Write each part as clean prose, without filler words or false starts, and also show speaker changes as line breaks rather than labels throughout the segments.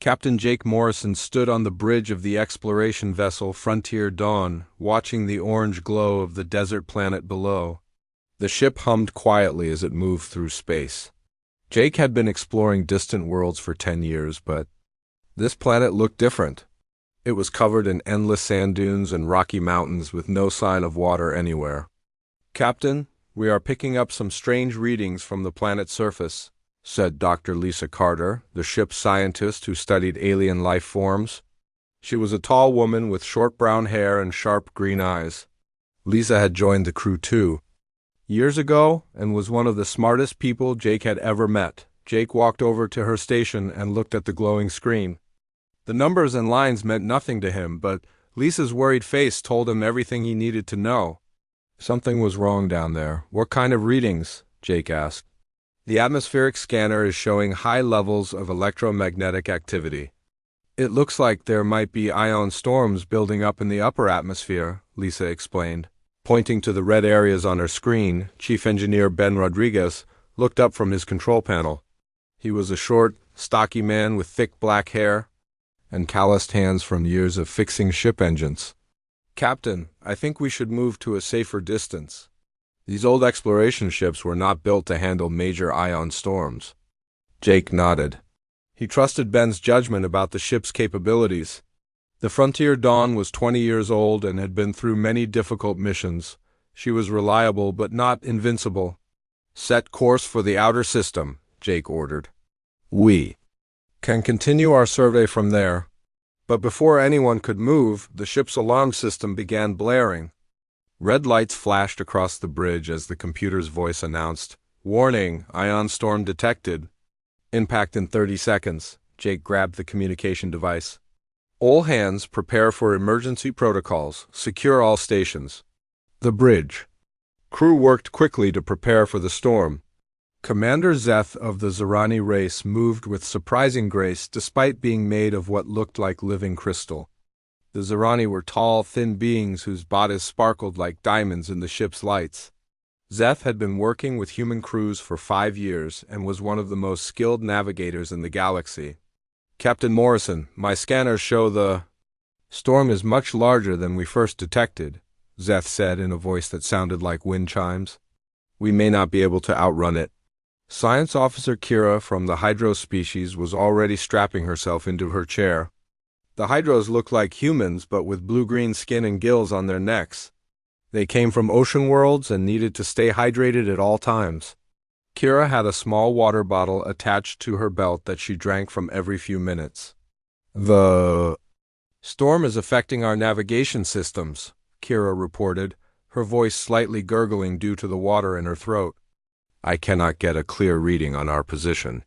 Captain Jake Morrison stood on the bridge of the exploration vessel Frontier Dawn, watching the orange glow of the desert planet below. The ship hummed quietly as it moved through space. Jake had been exploring distant worlds for 10 years, but this planet looked different. It was covered in endless sand dunes and rocky mountains with no sign of water anywhere. "Captain, we are picking up some strange readings from the planet's surface," said Dr. Lisa Carter, the ship's scientist who studied alien life forms. She was a tall woman with short brown hair and sharp green eyes. Lisa had joined the crew too, years ago, and was one of the smartest people Jake had ever met. Jake walked over to her station and looked at the glowing screen. The numbers and lines meant nothing to him, but Lisa's worried face told him everything he needed to know. Something was wrong down there. "What kind of readings?" Jake asked. "The atmospheric scanner is showing high levels of electromagnetic activity. It looks like there might be ion storms building up in the upper atmosphere," Lisa explained. Pointing to the red areas on her screen, Chief Engineer Ben Rodriguez looked up from his control panel. He was a short, stocky man with thick black hair and calloused hands from years of fixing ship engines. "Captain, I think we should move to a safer distance. These old exploration ships were not built to handle major ion storms." Jake nodded. He trusted Ben's judgment about the ship's capabilities. The Frontier Dawn was 20 years old and had been through many difficult missions. She was reliable but not invincible. "Set course for the outer system," Jake ordered. "We can continue our survey from there." But before anyone could move, the ship's alarm system began blaring. Red lights flashed across the bridge as the computer's voice announced, "Warning, ion storm detected. Impact in 30 seconds." Jake grabbed the communication device. "All hands prepare for emergency protocols. Secure all stations." The bridge. Crew worked quickly to prepare for the storm. Commander Zeth of the Zerani race moved with surprising grace despite being made of what looked like living crystal. The Zerani were tall, thin beings whose bodies sparkled like diamonds in the ship's lights. Zeth had been working with human crews for 5 years and was one of the most skilled navigators in the galaxy. "Captain Morrison, my scanners show the storm is much larger than we first detected," Zeth said in a voice that sounded like wind chimes. "We may not be able to outrun it." Science Officer Kira from the Hydro species was already strapping herself into her chair. The Hydros looked like humans, but with blue-green skin and gills on their necks. They came from ocean worlds and needed to stay hydrated at all times. Kira had a small water bottle attached to her belt that she drank from every few minutes. "The storm is affecting our navigation systems," Kira reported, her voice slightly gurgling due to the water in her throat. "I cannot get a clear reading on our position."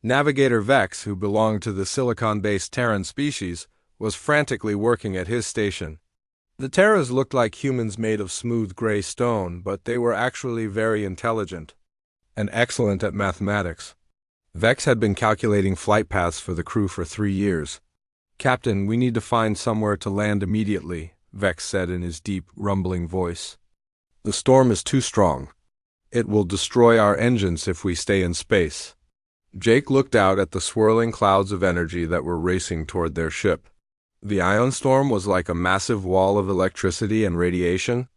Navigator Vex, who belonged to the silicon-based Terran species, was frantically working at his station. The Terras looked like humans made of smooth gray stone, but they were actually very intelligent and excellent at mathematics. Vex had been calculating flight paths for the crew for 3 years. "Captain, we need to find somewhere to land immediately," Vex said in his deep, rumbling voice. "The storm is too strong. It will destroy our engines if we stay in space." Jake looked out at the swirling clouds of energy that were racing toward their ship. The ion storm was like a massive wall of electricity and radiation.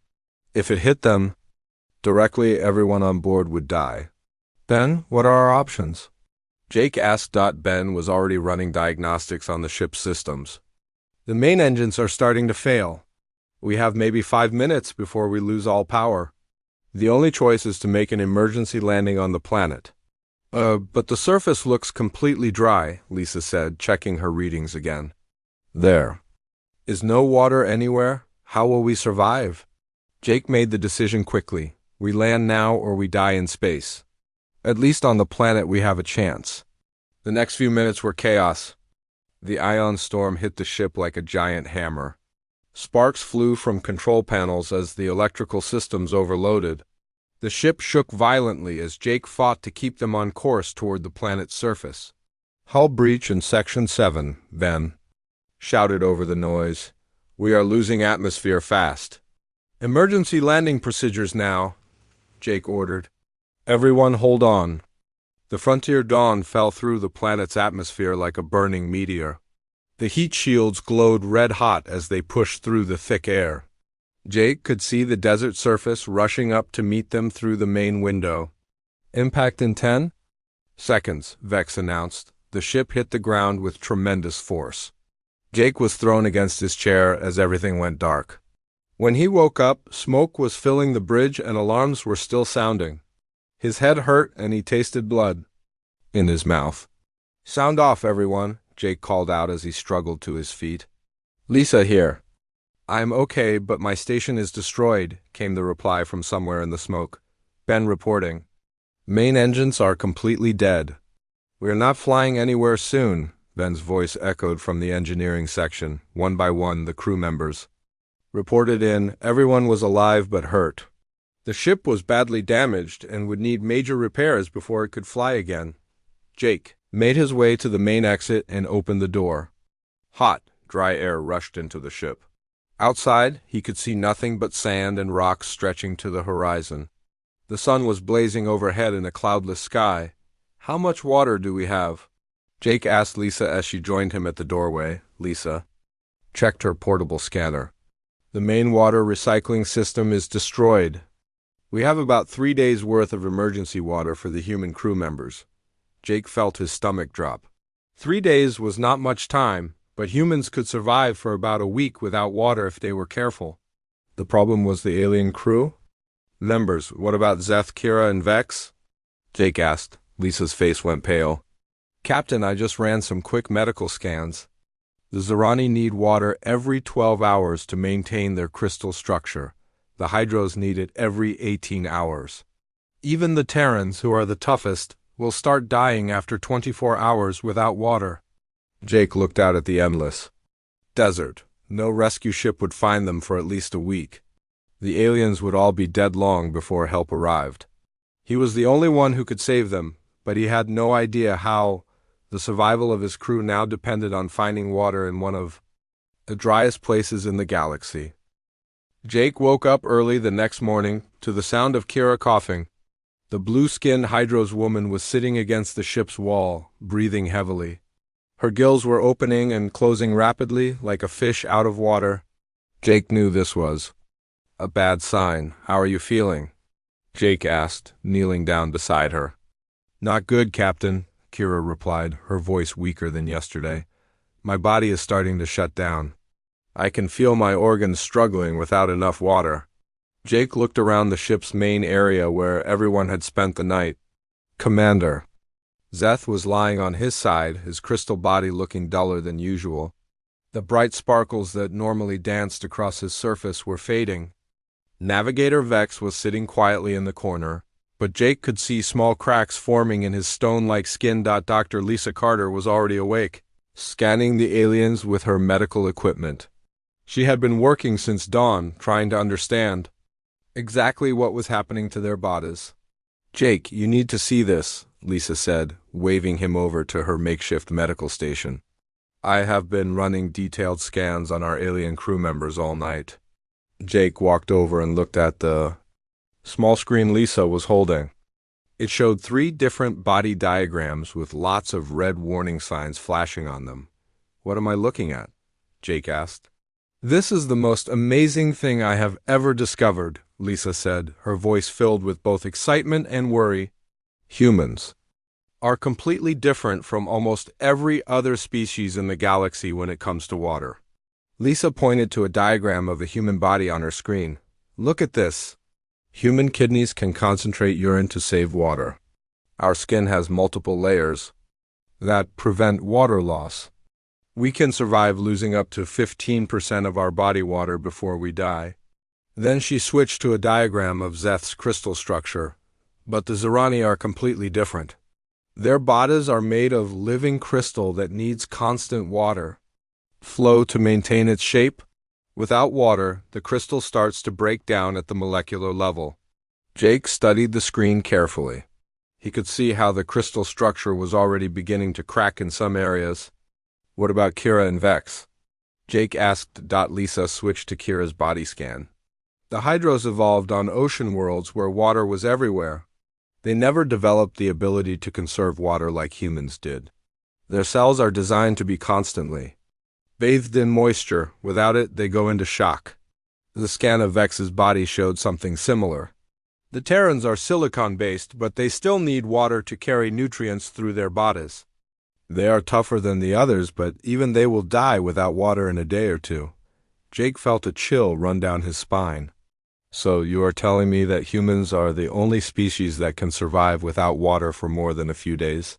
If it hit them directly, everyone on board would die. "Ben, what are our options?" Jake asked. Ben was already running diagnostics on the ship's systems. "The main engines are starting to fail. We have maybe 5 minutes before we lose all power. The only choice is to make an emergency landing on the planet." But the surface looks completely dry," Lisa said, checking her readings again. "There is no water anywhere. How will we survive?" Jake made the decision quickly. "We land now or we die in space. At least on the planet we have a chance." The next few minutes were chaos. The ion storm hit the ship like a giant hammer. Sparks flew from control panels as the electrical systems overloaded. The ship shook violently as Jake fought to keep them on course toward the planet's surface. "Hull breach in Section 7, Ben," shouted over the noise. "We are losing atmosphere fast." "Emergency landing procedures now," Jake ordered. "Everyone hold on." The frontier dawn fell through the planet's atmosphere like a burning meteor. The heat shields glowed red-hot as they pushed through the thick air. Jake could see the desert surface rushing up to meet them through the main window. "Impact in 10 seconds, Vex announced. The ship hit the ground with tremendous force. Jake was thrown against his chair as everything went dark. When he woke up, smoke was filling the bridge and alarms were still sounding. His head hurt and he tasted blood in his mouth. "Sound off, everyone," Jake called out as he struggled to his feet. "Lisa here." "I'm okay, but my station is destroyed," came the reply from somewhere in the smoke. Ben reporting. "Main engines are completely dead." "We're not flying anywhere soon," Ben's voice echoed from the engineering section. One by one, the crew members reported in. Everyone was alive but hurt. The ship was badly damaged and would need major repairs before it could fly again. Jake made his way to the main exit and opened the door. Hot, dry air rushed into the ship. Outside, he could see nothing but sand and rocks stretching to the horizon. The sun was blazing overhead in a cloudless sky. "How much water do we have?" Jake asked Lisa as she joined him at the doorway. Lisa checked her portable scanner. "The main water recycling system is destroyed. We have about 3 days' worth of emergency water for the human crew members." Jake felt his stomach drop. 3 days was not much time, but humans could survive for about a week without water if they were careful. The problem was the alien crew? "Members, what about Zeth, Kira, and Vex?" Jake asked. Lisa's face went pale. "Captain, I just ran some quick medical scans. The Zerani need water every 12 hours to maintain their crystal structure. The Hydros need it every 18 hours. Even the Terrans, who are the toughest, will start dying after 24 hours without water." Jake looked out at the endless desert. No rescue ship would find them for at least a week. The aliens would all be dead long before help arrived. He was the only one who could save them, but he had no idea how. The survival of his crew now depended on finding water in one of the driest places in the galaxy. Jake woke up early the next morning to the sound of Kira coughing. The blue-skinned Hydros woman was sitting against the ship's wall, breathing heavily. Her gills were opening and closing rapidly, like a fish out of water. Jake knew this was a bad sign. "How are you feeling?" Jake asked, kneeling down beside her. "Not good, Captain," Kira replied, her voice weaker than yesterday. "My body is starting to shut down. I can feel my organs struggling without enough water." Jake looked around the ship's main area where everyone had spent the night. "Commander." Zeth was lying on his side, his crystal body looking duller than usual. The bright sparkles that normally danced across his surface were fading. Navigator Vex was sitting quietly in the corner, but Jake could see small cracks forming in his stone-like skin. Dr. Lisa Carter was already awake, scanning the aliens with her medical equipment. She had been working since dawn, trying to understand exactly what was happening to their bodies. "Jake, you need to see this," Lisa said, waving him over to her makeshift medical station. "I have been running detailed scans on our alien crew members all night." Jake walked over and looked at the small screen Lisa was holding. It showed 3 different body diagrams with lots of red warning signs flashing on them. "What am I looking at?" Jake asked. "This is the most amazing thing I have ever discovered," Lisa said, her voice filled with both excitement and worry. "Humans are completely different from almost every other species in the galaxy when it comes to water." Lisa pointed to a diagram of the human body on her screen. "Look at this. Human kidneys can concentrate urine to save water. Our skin has multiple layers that prevent water loss. We can survive losing up to 15% of our body water before we die." Then she switched to a diagram of Zeth's crystal structure. "But the Zerani are completely different. Their bodies are made of living crystal that needs constant water flow to maintain its shape. Without water, the crystal starts to break down at the molecular level." Jake studied the screen carefully. He could see how the crystal structure was already beginning to crack in some areas. "What about Kira and Vex?" Jake asked. Lisa switched to Kira's body scan. "The Hydros evolved on ocean worlds where water was everywhere. They never developed the ability to conserve water like humans did. Their cells are designed to be constantly bathed in moisture. Without it, they go into shock. The scan of Vex's body showed something similar. The Terrans are silicon-based, but they still need water to carry nutrients through their bodies. They are tougher than the others, but even they will die without water in a day or two. Jake felt a chill run down his spine. So you are telling me that humans are the only species that can survive without water for more than a few days?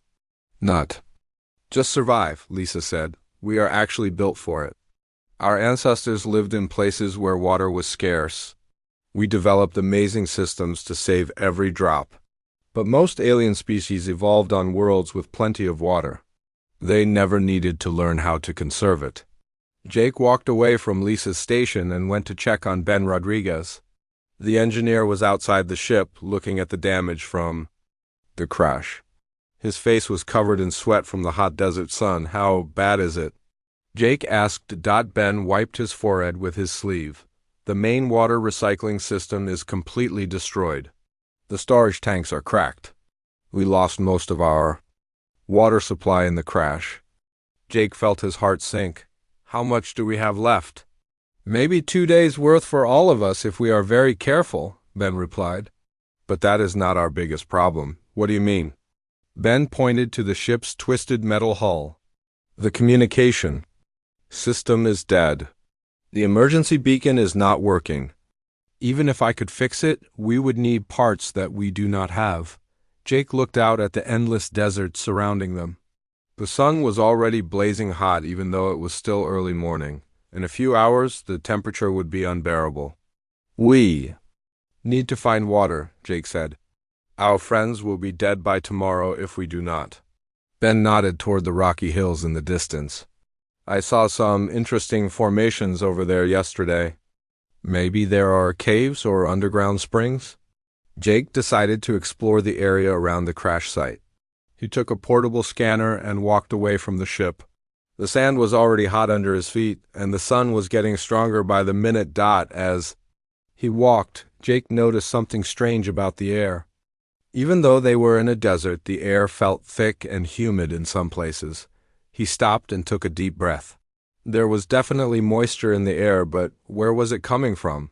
Not just survive, Lisa said. We are actually built for it. Our ancestors lived in places where water was scarce. We developed amazing systems to save every drop. But most alien species evolved on worlds with plenty of water. They never needed to learn how to conserve it. Jake walked away from Lisa's station and went to check on Ben Rodriguez. The engineer was outside the ship, looking at the damage from the crash. His face was covered in sweat from the hot desert sun. How bad is it? Jake asked. Ben wiped his forehead with his sleeve. The main water recycling system is completely destroyed. The storage tanks are cracked. We lost most of our water supply in the crash. Jake felt his heart sink. How much do we have left? Maybe 2 days' worth for all of us if we are very careful, Ben replied. But that is not our biggest problem. What do you mean? Ben pointed to the ship's twisted metal hull. The communication system is dead. The emergency beacon is not working. Even if I could fix it, we would need parts that we do not have. Jake looked out at the endless desert surrounding them. The sun was already blazing hot even though it was still early morning. In a few hours, the temperature would be unbearable. We need to find water, Jake said. Our friends will be dead by tomorrow if we do not. Ben nodded toward the rocky hills in the distance. I saw some interesting formations over there yesterday. Maybe there are caves or underground springs? Jake decided to explore the area around the crash site. He took a portable scanner and walked away from the ship. The sand was already hot under his feet, and the sun was getting stronger by the minute. As he walked, Jake noticed something strange about the air. Even though they were in a desert, the air felt thick and humid in some places. He stopped and took a deep breath. There was definitely moisture in the air, but where was it coming from?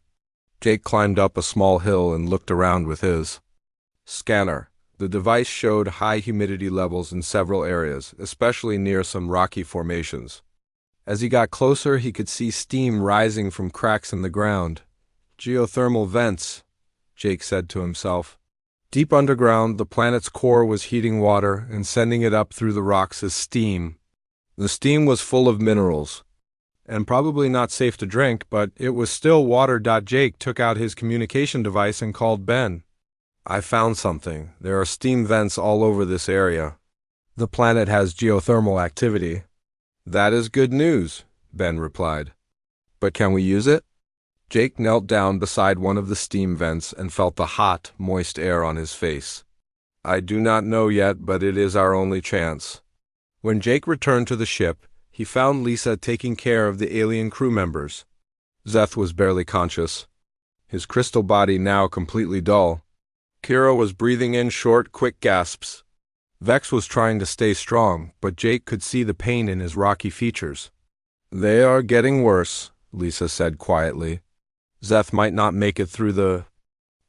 Jake climbed up a small hill and looked around with his scanner. The device showed high humidity levels in several areas, especially near some rocky formations. As he got closer, he could see steam rising from cracks in the ground. Geothermal vents, Jake said to himself. Deep underground, the planet's core was heating water and sending it up through the rocks as steam. The steam was full of minerals, and probably not safe to drink, but it was still water. Jake took out his communication device and called Ben. I found something. There are steam vents all over this area. The planet has geothermal activity. That is good news, Ben replied. But can we use it? Jake knelt down beside one of the steam vents and felt the hot, moist air on his face. I do not know yet, but it is our only chance. When Jake returned to the ship, he found Lisa taking care of the alien crew members. Zeth was barely conscious, his crystal body now completely dull. Kira was breathing in short, quick gasps. Vex was trying to stay strong, but Jake could see the pain in his rocky features. They are getting worse, Lisa said quietly. Zeth might not make it through the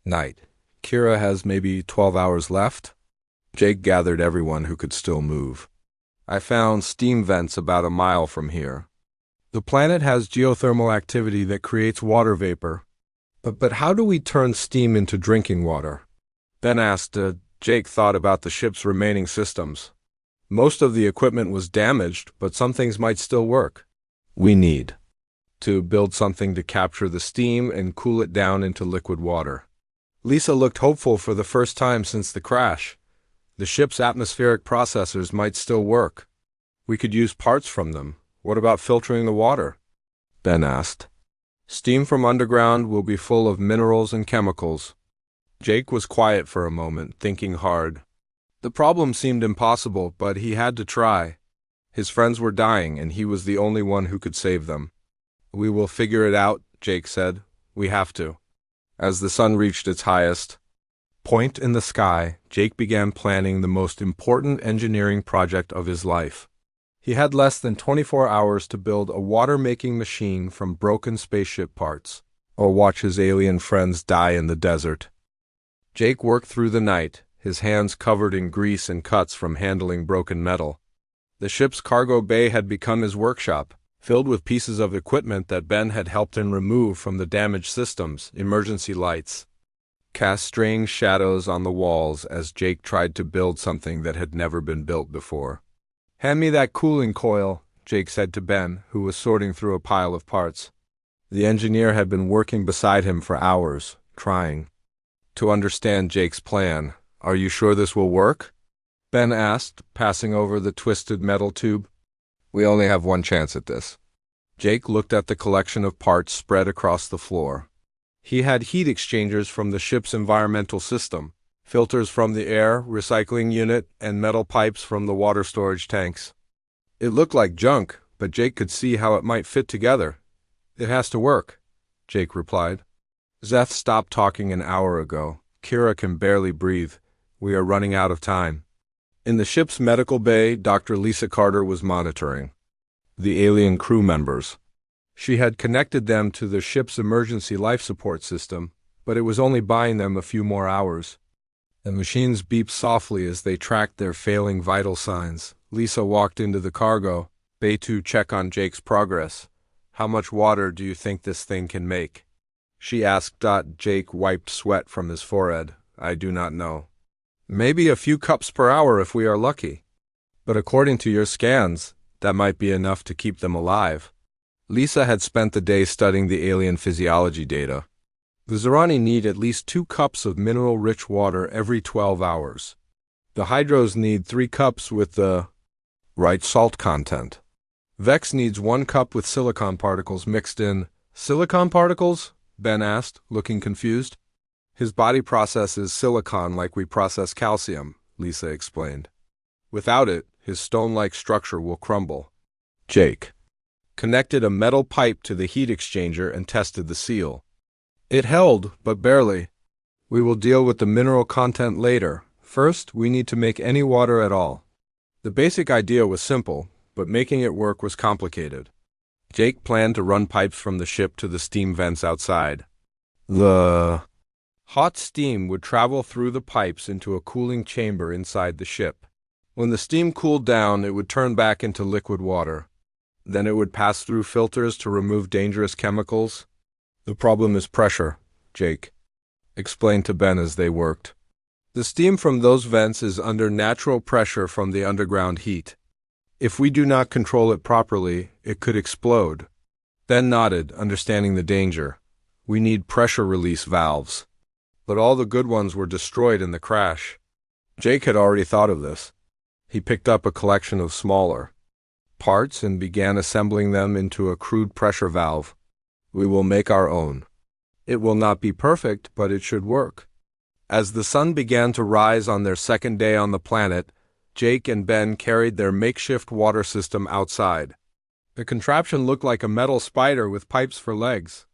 night. Kira has maybe 12 hours left. Jake gathered everyone who could still move. I found steam vents about a mile from here. The planet has geothermal activity that creates water vapor. But how do we turn steam into drinking water? Ben asked. Jake thought about the ship's remaining systems. Most of the equipment was damaged, but some things might still work. We need to build something to capture the steam and cool it down into liquid water. Lisa looked hopeful for the first time since the crash. The ship's atmospheric processors might still work. We could use parts from them. What about filtering the water? Ben asked. Steam from underground will be full of minerals and chemicals. Jake was quiet for a moment, thinking hard. The problem seemed impossible, but he had to try. His friends were dying, and he was the only one who could save them. We will figure it out, Jake said. We have to. As the sun reached its highest, Point in the sky, Jake began planning the most important engineering project of his life. He had less than 24 hours to build a water-making machine from broken spaceship parts, or watch his alien friends die in the desert. Jake worked through the night, his hands covered in grease and cuts from handling broken metal. The ship's cargo bay had become his workshop, filled with pieces of equipment that Ben had helped him remove from the damaged systems, emergency lights cast strange shadows on the walls as Jake tried to build something that had never been built before. "Hand me that cooling coil," Jake said to Ben, who was sorting through a pile of parts. The engineer had been working beside him for hours, trying to understand Jake's plan. "Are you sure this will work?" Ben asked, passing over the twisted metal tube. "We only have one chance at this." Jake looked at the collection of parts spread across the floor. He had heat exchangers from the ship's environmental system, filters from the air recycling unit, and metal pipes from the water storage tanks. It looked like junk, but Jake could see how it might fit together. "It has to work," Jake replied. "Zeth stopped talking an hour ago. Kira can barely breathe. We are running out of time." In the ship's medical bay, Dr. Lisa Carter was monitoring the alien crew members. She had connected them to the ship's emergency life support system, but it was only buying them a few more hours. The machines beeped softly as they tracked their failing vital signs. Lisa walked into the cargo bay to check on Jake's progress. "How much water do you think this thing can make?" she asked. Jake wiped sweat from his forehead. "I do not know. Maybe a few cups per hour if we are lucky. But according to your scans, that might be enough to keep them alive." Lisa had spent the day studying the alien physiology data. The Zerani need at least 2 cups of mineral-rich water every 12 hours. The Hydros need 3 cups with the right salt content. Vex needs 1 cup with silicon particles mixed in. "Silicon particles?" Ben asked, looking confused. "His body processes silicon like we process calcium," Lisa explained. "Without it, his stone-like structure will crumble." Jake connected a metal pipe to the heat exchanger and tested the seal. It held, but barely. "We will deal with the mineral content later. First, we need to make any water at all." The basic idea was simple, but making it work was complicated. Jake planned to run pipes from the ship to the steam vents outside. The hot steam would travel through the pipes into a cooling chamber inside the ship. When the steam cooled down, it would turn back into liquid water. Then it would pass through filters to remove dangerous chemicals. "The problem is pressure," Jake explained to Ben as they worked. "The steam from those vents is under natural pressure from the underground heat. If we do not control it properly, it could explode." Ben nodded, understanding the danger. "We need pressure release valves." But all the good ones were destroyed in the crash. Jake had already thought of this. He picked up a collection of smaller parts and began assembling them into a crude pressure valve. "We will make our own. It will not be perfect, but it should work." As the sun began to rise on their second day on the planet, Jake and Ben carried their makeshift water system outside. The contraption looked like a metal spider with pipes for legs.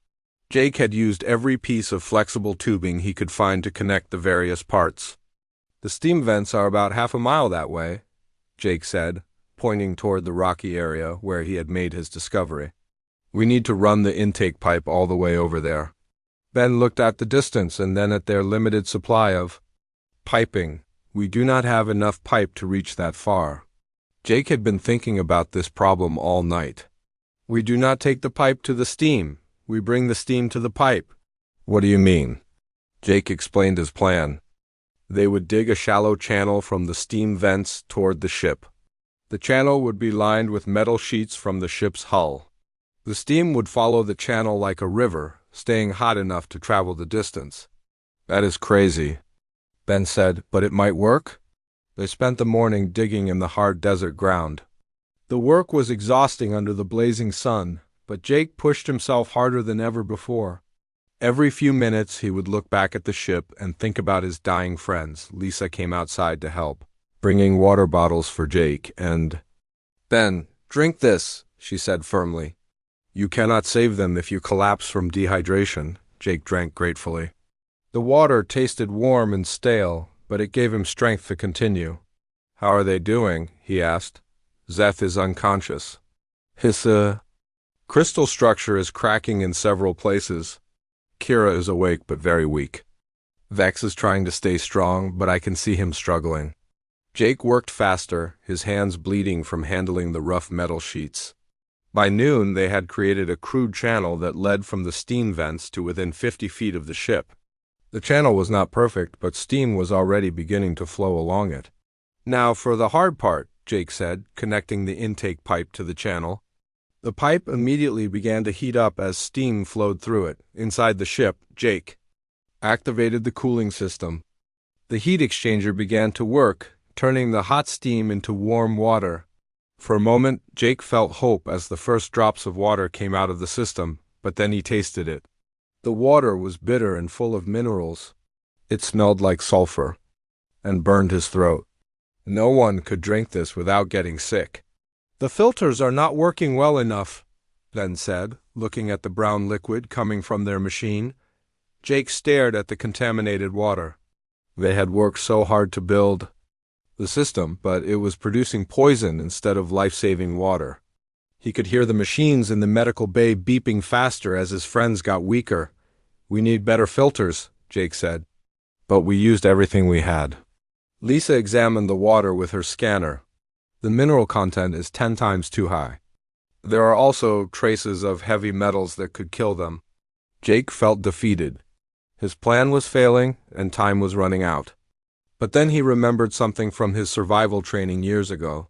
Jake had used every piece of flexible tubing he could find to connect the various parts. "The steam vents are about half a mile that way," Jake said, pointing toward the rocky area where he had made his discovery. "We need to run the intake pipe all the way over there." Ben looked at the distance and then at their limited supply of piping. "We do not have enough pipe to reach that far." Jake had been thinking about this problem all night. "We do not take the pipe to the steam. We bring the steam to the pipe." "What do you mean?" Jake explained his plan. They would dig a shallow channel from the steam vents toward the ship. The channel would be lined with metal sheets from the ship's hull. The steam would follow the channel like a river, staying hot enough to travel the distance. "That is crazy," Ben said, "but it might work." They spent the morning digging in the hard desert ground. The work was exhausting under the blazing sun, but Jake pushed himself harder than ever before. Every few minutes he would look back at the ship and think about his dying friends. Lisa came outside to help, bringing water bottles for Jake and Ben. "Drink this," she said firmly. "You cannot save them if you collapse from dehydration." Jake drank gratefully. The water tasted warm and stale, but it gave him strength to continue. "How are they doing?" he asked. "Zeth is unconscious. His crystal structure is cracking in several places. Kira is awake but very weak. Vex is trying to stay strong, but I can see him struggling." Jake worked faster, his hands bleeding from handling the rough metal sheets. By noon, they had created a crude channel that led from the steam vents to within 50 feet of the ship. The channel was not perfect, but steam was already beginning to flow along it. "Now for the hard part," Jake said, connecting the intake pipe to the channel. The pipe immediately began to heat up as steam flowed through it. Inside the ship, Jake activated the cooling system. The heat exchanger began to work, turning the hot steam into warm water. For a moment, Jake felt hope as the first drops of water came out of the system, but then he tasted it. The water was bitter and full of minerals. It smelled like sulfur and burned his throat. No one could drink this without getting sick. "The filters are not working well enough," Ben said, looking at the brown liquid coming from their machine. Jake stared at the contaminated water. They had worked so hard to build the system, but it was producing poison instead of life-saving water. He could hear the machines in the medical bay beeping faster as his friends got weaker. "We need better filters," Jake said. "But we used everything we had." Lisa examined the water with her scanner. The mineral content is 10 times too high. There are also traces of heavy metals that could kill them. Jake felt defeated. His plan was failing, and time was running out. But then he remembered something from his survival training years ago.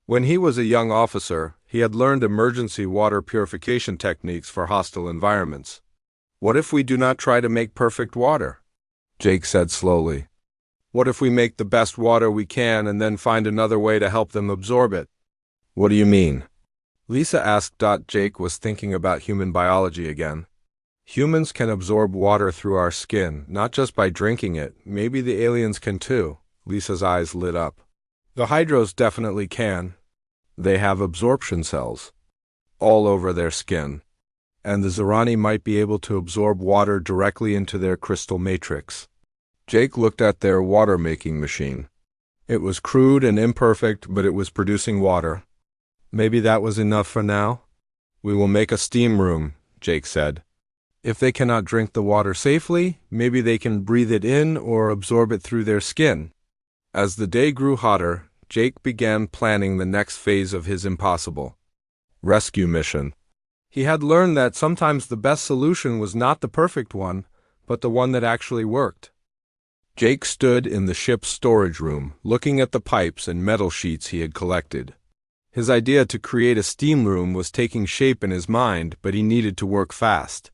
When he was a young officer, he had learned emergency water purification techniques for hostile environments. "What if we do not try to make perfect water?" Jake said slowly. "What if we make the best water we can and then find another way to help them absorb it?" "What do you mean?" Lisa asked. Jake was thinking about human biology again. "Humans can absorb water through our skin, not just by drinking it. Maybe the aliens can too." Lisa's eyes lit up. "The Hydros definitely can. They have absorption cells all over their skin. And the Zerani might be able to absorb water directly into their crystal matrix." Jake looked at their water-making machine. It was crude and imperfect, but it was producing water. Maybe that was enough for now. "We will make a steam room," Jake said. "If they cannot drink the water safely, maybe they can breathe it in or absorb it through their skin." As the day grew hotter, Jake began planning the next phase of his impossible rescue mission. He had learned that sometimes the best solution was not the perfect one, but the one that actually worked. Jake stood in the ship's storage room, looking at the pipes and metal sheets he had collected. His idea to create a steam room was taking shape in his mind, but he needed to work fast.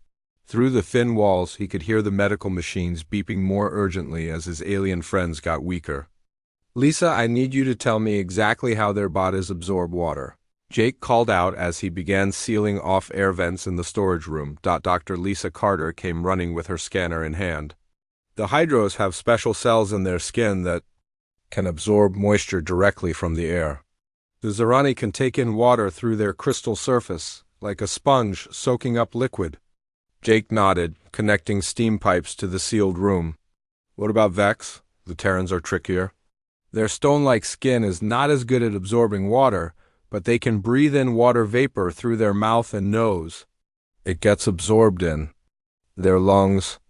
Through the thin walls, he could hear the medical machines beeping more urgently as his alien friends got weaker. "Lisa, I need you to tell me exactly how their bodies absorb water," Jake called out as he began sealing off air vents in the storage room. Dr. Lisa Carter came running with her scanner in hand. "The Hydros have special cells in their skin that can absorb moisture directly from the air. The Zerani can take in water through their crystal surface, like a sponge soaking up liquid." Jake nodded, connecting steam pipes to the sealed room. "What about Vex? The Terrans are trickier. Their stone-like skin is not as good at absorbing water, but they can breathe in water vapor through their mouth and nose. It gets absorbed in their lungs."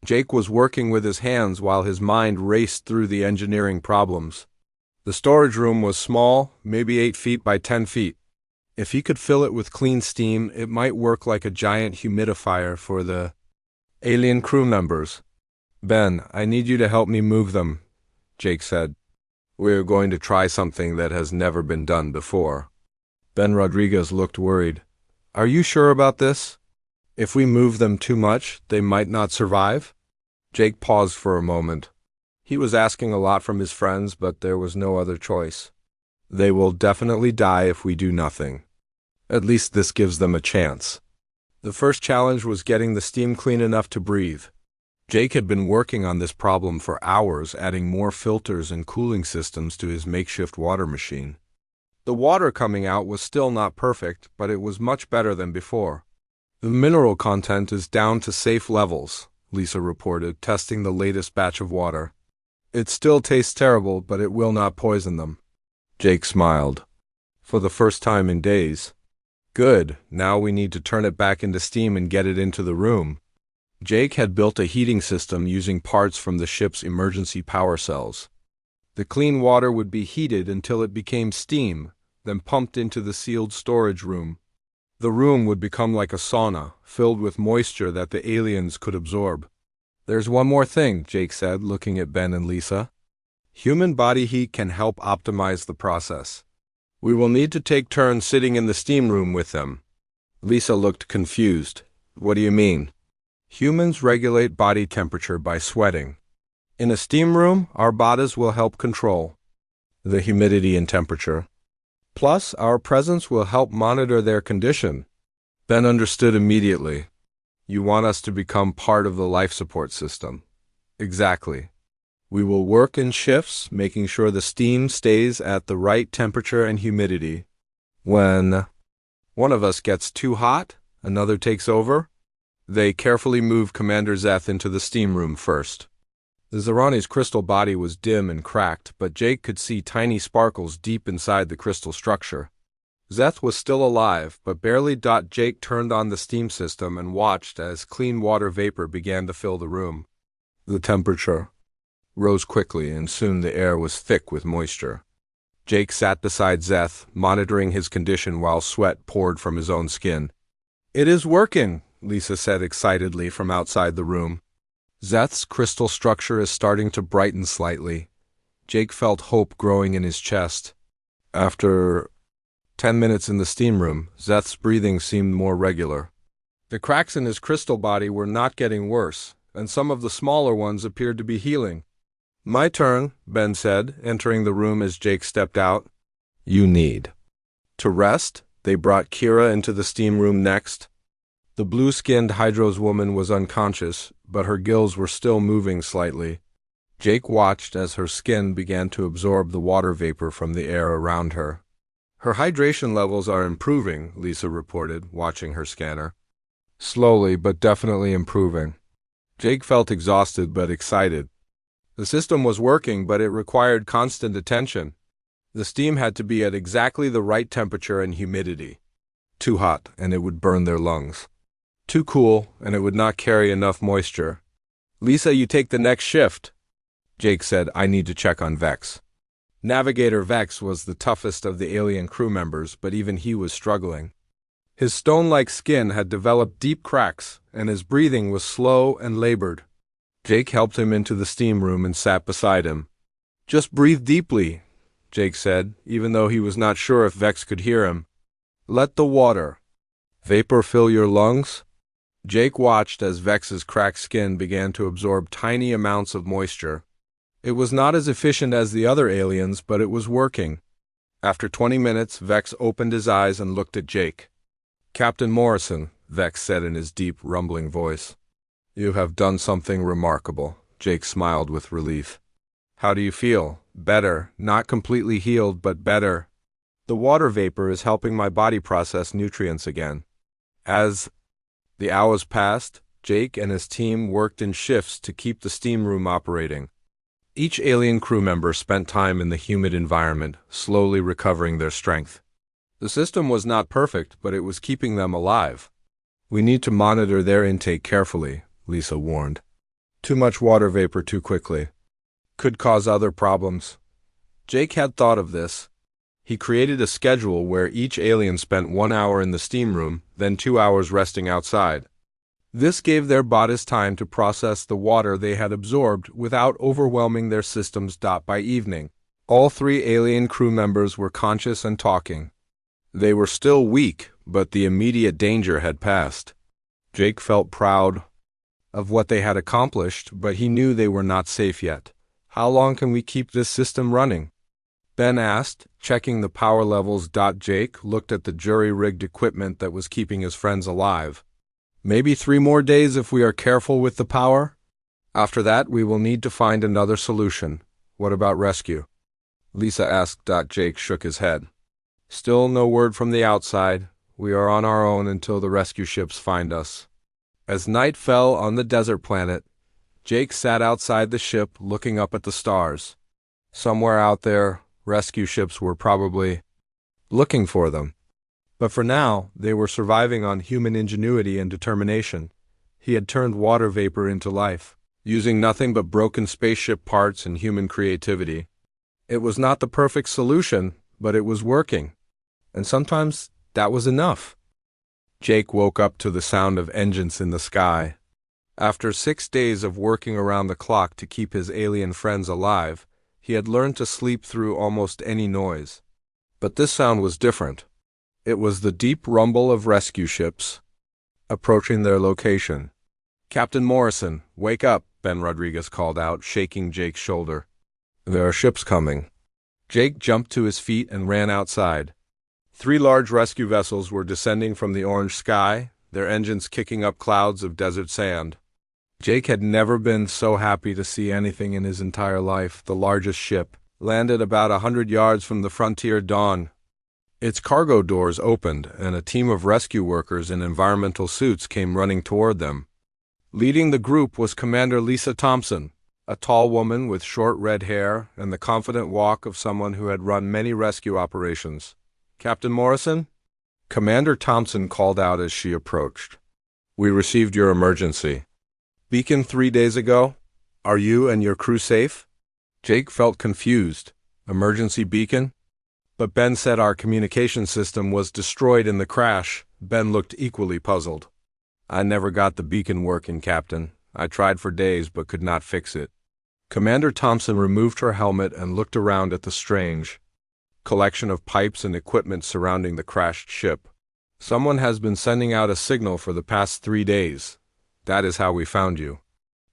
Jake was working with his hands while his mind raced through the engineering problems. The storage room was small, maybe 8 feet by 10 feet. If he could fill it with clean steam, it might work like a giant humidifier for the alien crew members. "Ben, I need you to help me move them," Jake said. "We're going to try something that has never been done before." Ben Rodriguez looked worried. "Are you sure about this? If we move them too much, they might not survive?" Jake paused for a moment. He was asking a lot from his friends, but there was no other choice. "They will definitely die if we do nothing. At least this gives them a chance." The first challenge was getting the steam clean enough to breathe. Jake had been working on this problem for hours, adding more filters and cooling systems to his makeshift water machine. The water coming out was still not perfect, but it was much better than before. "The mineral content is down to safe levels," Lisa reported, testing the latest batch of water. It still tastes terrible, but it will not poison them. Jake smiled. For the first time in days. Good, now we need to turn it back into steam and get it into the room. Jake had built a heating system using parts from the ship's emergency power cells. The clean water would be heated until it became steam, then pumped into the sealed storage room. The room would become like a sauna, filled with moisture that the aliens could absorb. There's one more thing, Jake said, looking at Ben and Lisa. Human body heat can help optimize the process. We will need to take turns sitting in the steam room with them. Lisa looked confused. What do you mean? Humans regulate body temperature by sweating. In a steam room, our bodies will help control the humidity and temperature. Plus, our presence will help monitor their condition. Ben understood immediately. You want us to become part of the life support system. Exactly. We will work in shifts, making sure the steam stays at the right temperature and humidity. When one of us gets too hot, another takes over. They carefully moved Commander Zeth into the steam room first. The Zerani's crystal body was dim and cracked, but Jake could see tiny sparkles deep inside the crystal structure. Zeth was still alive, but barely. Jake turned on the steam system and watched as clean water vapor began to fill the room. The temperature rose quickly, and soon the air was thick with moisture. Jake sat beside Zeth, monitoring his condition while sweat poured from his own skin. It is working, Lisa said excitedly from outside the room. Zeth's crystal structure is starting to brighten slightly. Jake felt hope growing in his chest. After 10 minutes in the steam room, Zeth's breathing seemed more regular. The cracks in his crystal body were not getting worse, and some of the smaller ones appeared to be healing. My turn, Ben said, entering the room as Jake stepped out. You need to rest. They brought Kira into the steam room next. The blue-skinned Hydros woman was unconscious, but her gills were still moving slightly. Jake watched as her skin began to absorb the water vapor from the air around her. Her hydration levels are improving, Lisa reported, watching her scanner. Slowly, but definitely improving. Jake felt exhausted but excited. The system was working, but it required constant attention. The steam had to be at exactly the right temperature and humidity. Too hot, and it would burn their lungs. Too cool, and it would not carry enough moisture. Lisa, you take the next shift. Jake said, I need to check on Vex. Navigator Vex was the toughest of the alien crew members, but even he was struggling. His stone-like skin had developed deep cracks, and his breathing was slow and labored. Jake helped him into the steam room and sat beside him. Just breathe deeply, Jake said, even though he was not sure if Vex could hear him. Let the water vapor fill your lungs. Jake watched as Vex's cracked skin began to absorb tiny amounts of moisture. It was not as efficient as the other aliens, but it was working. After 20 minutes, Vex opened his eyes and looked at Jake. Captain Morrison, Vex said in his deep, rumbling voice. You have done something remarkable. Jake smiled with relief. How do you feel? Better. Not completely healed, but better. The water vapor is helping my body process nutrients again. As the hours passed, Jake and his team worked in shifts to keep the steam room operating. Each alien crew member spent time in the humid environment, slowly recovering their strength. The system was not perfect, but it was keeping them alive. We need to monitor their intake carefully, Lisa warned. Too much water vapor too quickly could cause other problems. Jake had thought of this. He created a schedule where each alien spent 1 hour in the steam room, then 2 hours resting outside. This gave their bodies time to process the water they had absorbed without overwhelming their systems. By evening, all 3 alien crew members were conscious and talking. They were still weak, but the immediate danger had passed. Jake felt proud of what they had accomplished, but he knew they were not safe yet. How long can we keep this system running? Ben asked, checking the power levels. Jake looked at the jury-rigged equipment that was keeping his friends alive. Maybe 3 more days if we are careful with the power. After that, we will need to find another solution. What about rescue? Lisa asked. Jake shook his head. Still no word from the outside. We are on our own until the rescue ships find us. As night fell on the desert planet, Jake sat outside the ship looking up at the stars. Somewhere out there, rescue ships were probably looking for them. But for now, they were surviving on human ingenuity and determination. He had turned water vapor into life, using nothing but broken spaceship parts and human creativity. It was not the perfect solution, but it was working. And sometimes that was enough. Jake woke up to the sound of engines in the sky. After 6 days of working around the clock to keep his alien friends alive, he had learned to sleep through almost any noise. But this sound was different. It was the deep rumble of rescue ships approaching their location. "Captain Morrison, wake up," Ben Rodriguez called out, shaking Jake's shoulder. "There are ships coming." Jake jumped to his feet and ran outside. 3 large rescue vessels were descending from the orange sky, their engines kicking up clouds of desert sand. Jake had never been so happy to see anything in his entire life. The largest ship landed about 100 yards from the frontier dawn. Its cargo doors opened, and a team of rescue workers in environmental suits came running toward them. Leading the group was Commander Lisa Thompson, a tall woman with short red hair and the confident walk of someone who had run many rescue operations. "Captain Morrison?" Commander Thompson called out as she approached. "We received your emergency beacon 3 days ago. Are you and your crew safe?" Jake felt confused. Emergency beacon? But Ben said our communication system was destroyed in the crash. Ben looked equally puzzled. "I never got the beacon working, Captain. I tried for days but could not fix it." Commander Thompson removed her helmet and looked around at the strange collection of pipes and equipment surrounding the crashed ship. "Someone has been sending out a signal for the past 3 days. That is how we found you."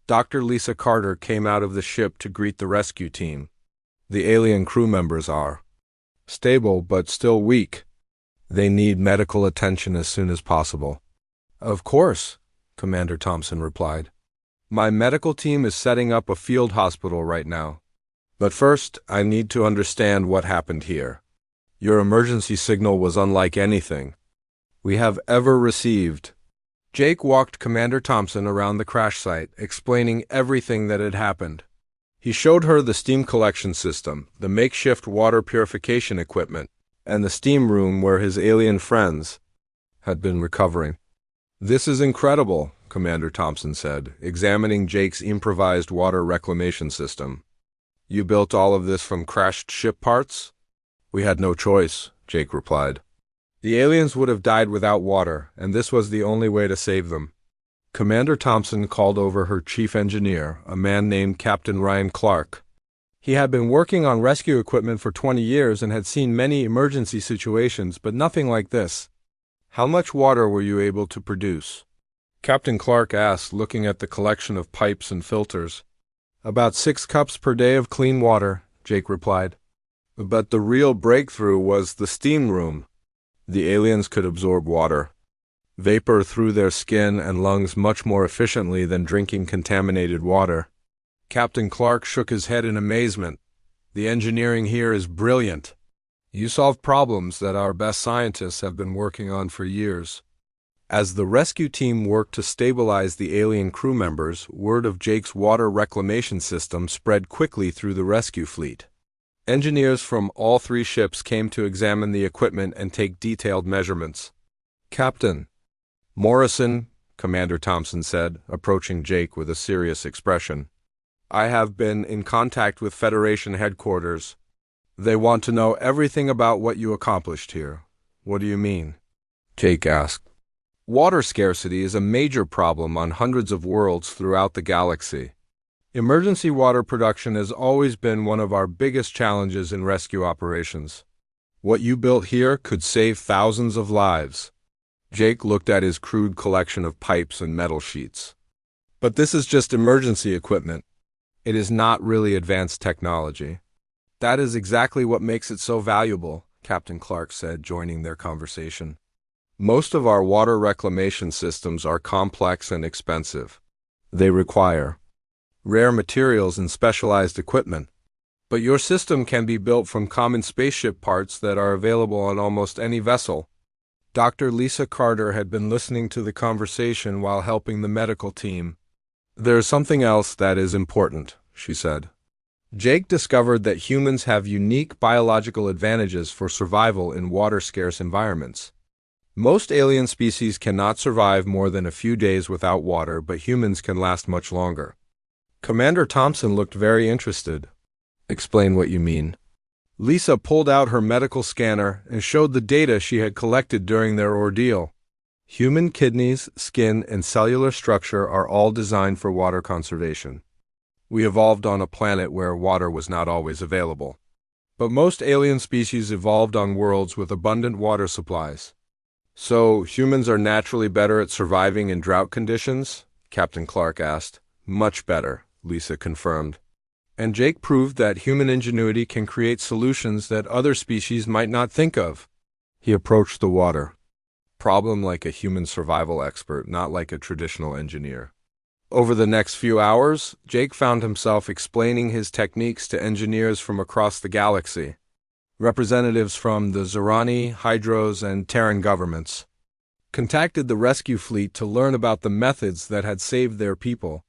Dr. Lisa Carter came out of the ship to greet the rescue team. "The alien crew members are stable but still weak. They need medical attention as soon as possible." "Of course," Commander Thompson replied. "My medical team is setting up a field hospital right now. But first, I need to understand what happened here. Your emergency signal was unlike anything we have ever received." Jake walked Commander Thompson around the crash site, explaining everything that had happened. He showed her the steam collection system, the makeshift water purification equipment, and the steam room where his alien friends had been recovering. "This is incredible," Commander Thompson said, examining Jake's improvised water reclamation system. "You built all of this from crashed ship parts?" "We had no choice," Jake replied. "The aliens would have died without water, and this was the only way to save them." Commander Thompson called over her chief engineer, a man named Captain Ryan Clark. He had been working on rescue equipment for 20 years and had seen many emergency situations, but nothing like this. "How much water were you able to produce?" Captain Clark asked, looking at the collection of pipes and filters. "About 6 cups per day of clean water," Jake replied. "But the real breakthrough was the steam room. The aliens could absorb water vapor through their skin and lungs much more efficiently than drinking contaminated water." Captain Clark shook his head in amazement. "The engineering here is brilliant. You solve problems that our best scientists have been working on for years." As the rescue team worked to stabilize the alien crew members, word of Jake's water reclamation system spread quickly through the rescue fleet. Engineers from all 3 ships came to examine the equipment and take detailed measurements. "Captain Morrison," Commander Thompson said, approaching Jake with a serious expression, "I have been in contact with Federation headquarters. They want to know everything about what you accomplished here." "What do you mean?" Jake asked. "Water scarcity is a major problem on hundreds of worlds throughout the galaxy. Emergency water production has always been one of our biggest challenges in rescue operations. What you built here could save thousands of lives." Jake looked at his crude collection of pipes and metal sheets. "But this is just emergency equipment. It is not really advanced technology." "That is exactly what makes it so valuable," Captain Clark said, joining their conversation. "Most of our water reclamation systems are complex and expensive. They require rare materials and specialized equipment. But your system can be built from common spaceship parts that are available on almost any vessel." Dr. Lisa Carter had been listening to the conversation while helping the medical team. "There's something else that is important," she said. Jake discovered that humans have unique biological advantages for survival in water-scarce environments. Most alien species cannot survive more than a few days without water, but humans can last much longer. Commander Thompson looked very interested. "Explain what you mean." Lisa pulled out her medical scanner and showed the data she had collected during their ordeal. Human kidneys, skin, and cellular structure are all designed for water conservation. We evolved on a planet where water was not always available. But most alien species evolved on worlds with abundant water supplies. "So, humans are naturally better at surviving in drought conditions?" Captain Clark asked. "Much better," Lisa confirmed. "And Jake proved that human ingenuity can create solutions that other species might not think of." He approached the water problem like a human survival expert, not like a traditional engineer. Over the next few hours, Jake found himself explaining his techniques to engineers from across the galaxy. Representatives from the Zorani, Hydros, and Terran governments contacted the rescue fleet to learn about the methods that had saved their people.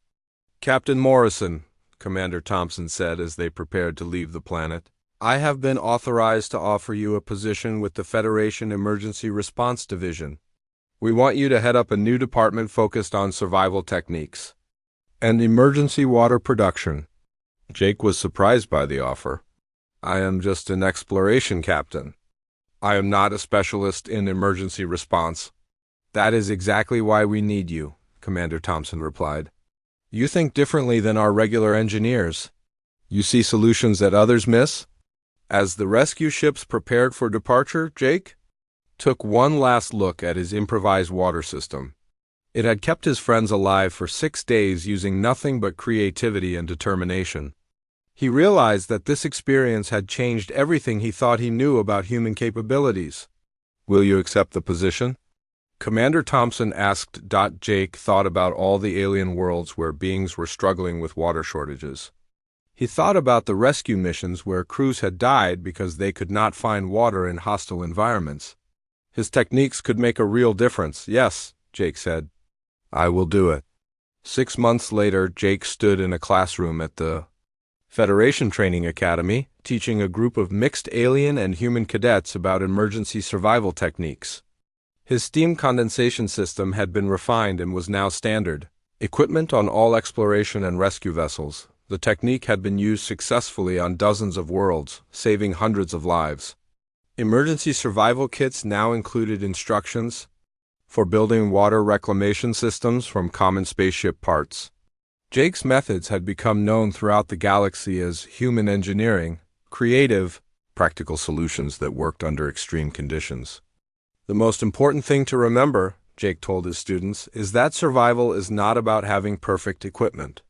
"Captain Morrison," Commander Thompson said as they prepared to leave the planet, "I have been authorized to offer you a position with the Federation Emergency Response Division. We want you to head up a new department focused on survival techniques and emergency water production." Jake was surprised by the offer. "I am just an exploration captain. I am not a specialist in emergency response." "That is exactly why we need you," Commander Thompson replied. "You think differently than our regular engineers. You see solutions that others miss." As the rescue ships prepared for departure, Jake took one last look at his improvised water system. It had kept his friends alive for 6 days using nothing but creativity and determination. He realized that this experience had changed everything he thought he knew about human capabilities. "Will you accept the position?" Commander Thompson asked. Jake thought about all the alien worlds where beings were struggling with water shortages. He thought about the rescue missions where crews had died because they could not find water in hostile environments. His techniques could make a real difference. "Yes," Jake said. "I will do it." 6 months later, Jake stood in a classroom at the Federation Training Academy, teaching a group of mixed alien and human cadets about emergency survival techniques. His steam condensation system had been refined and was now standard equipment on all exploration and rescue vessels. The technique had been used successfully on dozens of worlds, saving hundreds of lives. Emergency survival kits now included instructions for building water reclamation systems from common spaceship parts. Jake's methods had become known throughout the galaxy as human engineering, creative, practical solutions that worked under extreme conditions. "The most important thing to remember," Jake told his students, "is that survival is not about having perfect equipment.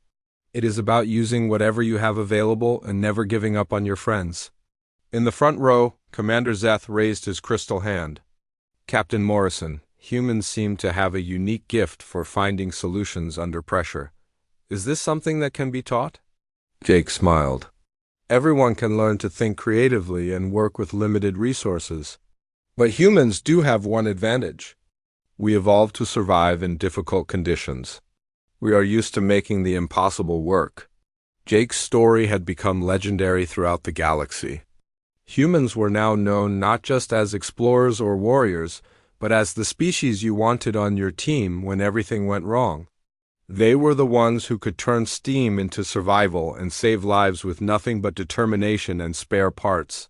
It is about using whatever you have available and never giving up on your friends." In the front row, Commander Zeth raised his crystal hand. "Captain Morrison, humans seem to have a unique gift for finding solutions under pressure. Is this something that can be taught?" Jake smiled. "Everyone can learn to think creatively and work with limited resources. But humans do have one advantage. We evolved to survive in difficult conditions. We are used to making the impossible work." Jake's story had become legendary throughout the galaxy. Humans were now known not just as explorers or warriors, but as the species you wanted on your team when everything went wrong. They were the ones who could turn steam into survival and save lives with nothing but determination and spare parts.